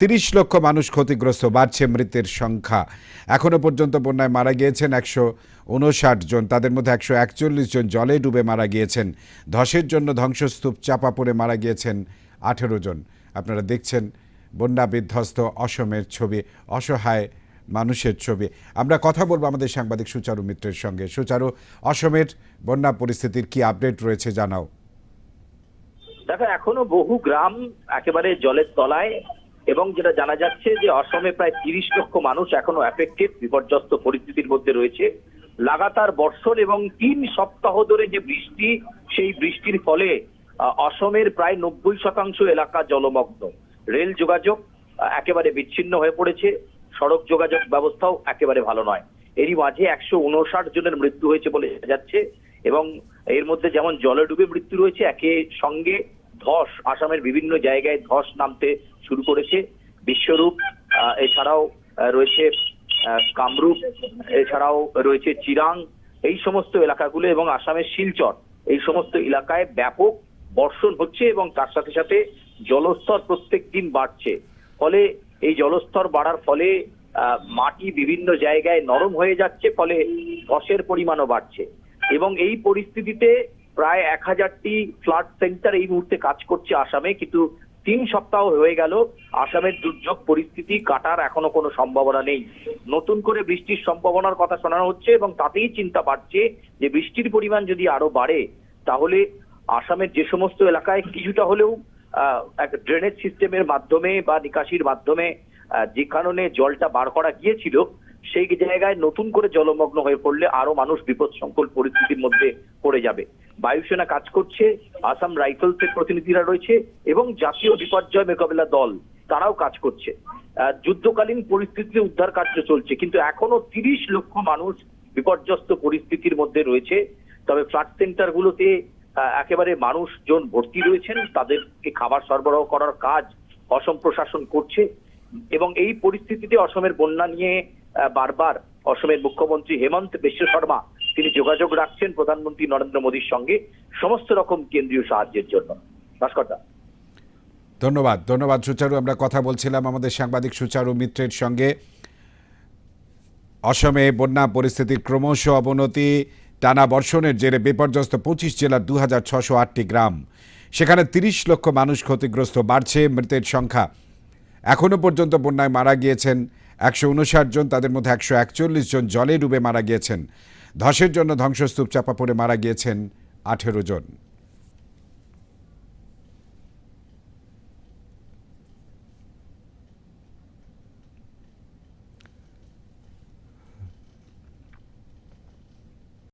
৩০ লক্ষ মানুষ ক্ষতিগ্রস্ত, বাড়ছে মৃতের সংখ্যা। এখনো পর্যন্ত বন্যায় মারা গিয়েছেন ১৫৯ জন, তাদের মধ্যে ১৪১ জন জলে ডুবে মারা গিয়েছেন। ধসের জন্য ধ্বংসস্তূপ চাপা পড়ে মারা গিয়েছেন ১৮ জন। আপনারা দেখছেন বন্যা বিধ্বস্ত অসমের ছবি, অসহায় মানুষের ছবি। আমরা কথা বলবো আমাদের সাংবাদিক সুচারু মিত্রের সঙ্গে। সুচারু, অসমের বন্যা পরিস্থিতির কি আপডেট রয়েছে জানাও। দেখো, এখনো বহু গ্রাম একেবারে জলের তলায়, এবং যেটা জানা যাচ্ছে যে অসমে প্রায় ৩০ লক্ষ মানুষ এখনো এফেক্টেড, বিপর্যস্ত পরিস্থিতির মধ্যে রয়েছে। লাগাতার বর্ষণ এবং ৩ সপ্তাহ ধরে যে বৃষ্টি, সেই বৃষ্টির ফলে অসমের প্রায় ৯০% এলাকা জলমগ্ন। রেল যোগাযোগ একেবারে বিচ্ছিন্ন হয়ে পড়েছে, সড়ক যোগাযোগ ব্যবস্থাও একেবারে ভালো নয়। এরই মাঝে ১৫৯ জনের মৃত্যু হয়েছে বলে যাচ্ছে, এবং এর মধ্যে যেমন জলে ডুবে মৃত্যু রয়েছে, একে সঙ্গে ধস, আসামের বিভিন্ন জায়গায় ধস নামতে শুরু করেছে। বিশ্বরূপ, এছাড়াও রয়েছে কামরূপ, এছাড়াও রয়েছে চিরাং, এই সমস্ত এলাকাগুলো এবং আসামের শিলচর, এই সমস্ত এলাকায় ব্যাপক বর্ষণ হচ্ছে এবং তার সাথে সাথে জলস্তর প্রত্যেক দিন বাড়ছে। ফলে এই জলস্তর বাড়ার ফলে মাটি বিভিন্ন জায়গায় নরম হয়ে যাচ্ছে, ফলে ধসের পরিমাণও বাড়ছে। এবং এই পরিস্থিতিতে প্রায় ১০০০টি ফ্লাড সেন্টার এই মুহূর্তে কাজ করছে আসামে, কিন্তু ৩ সপ্তাহ হয়ে গেল আসামের দুর্যোগ পরিস্থিতি কাটার এখনো কোনো সম্ভাবনা নেই। নতুন করে বৃষ্টির সম্ভাবনার কথা শোনানো হচ্ছে এবং তাতেই চিন্তা বাড়ছে যে বৃষ্টির পরিমাণ যদি আরো বাড়ে, তাহলে আসামের যে সমস্ত এলাকায় কিছুটা হলেও ড্রেনেজ সিস্টেমের মাধ্যমে বা নিকাশির মাধ্যমে যে কারণে জলটা বার করা গিয়েছিল, সেই জায়গায় নতুন করে জলমগ্ন হয়ে পড়লে আরো মানুষ বিপদসংকুল পরিস্থিতির মধ্যে পড়ে যাবে। বায়ুসেনা কাজ করছে, আসাম রাইফেলসের প্রতিনিধিরা রয়েছে এবং জাতীয় বিপর্যয় মোকাবিলা দল, তারাও কাজ করছে। যুদ্ধকালীন পরিস্থিতিতে উদ্ধার কার্য চলছে, কিন্তু এখনো ৩০ লক্ষ মানুষ বিপর্যস্ত পরিস্থিতির মধ্যে রয়েছে। তবে ফ্লাড সেন্টার গুলোতে একেবারে মানুষজন ভর্তি রয়েছেন, তাদেরকে খাবার সরবরাহ করার কাজ অসম প্রশাসন করছে। এবং এই পরিস্থিতিতে অসমের বন্যা নিয়ে বারবার অসমের মুখ্যমন্ত্রী হেমন্ত বিশ্ব শর্মা তিনি যোগাযোগ রাখছেন প্রধানমন্ত্রী নরেন্দ্র মোদীর সঙ্গে সমস্ত রকম কেন্দ্রীয় সাহায্যের জন্য। ভাস্করদা, ধন্যবাদ সুচারু। আমরা কথা বলছিলাম আমাদের সাংবাদিক সুচারু মিত্রের সঙ্গে। অসমে বন্যা পরিস্থিতির ক্রমশ অবনতি, টানা বর্ষণের জেরে বিপর্যস্ত ২৫ জেলার ২৬০৮টি গ্রাম, সেখানে ৩০ লক্ষ মানুষ ক্ষতিগ্রস্ত, বাড়ছে মৃতের সংখ্যা। এখনো পর্যন্ত বন্যায় মারা গিয়েছেন ১৫৯ জন, তাদের মধ্যে ১৪১ জন জলে ডুবে মারা গিয়েছেন। ধসের জন্য ধ্বংসস্তূপ চাপা পড়ে মারা গিয়েছেন ১৮ জন।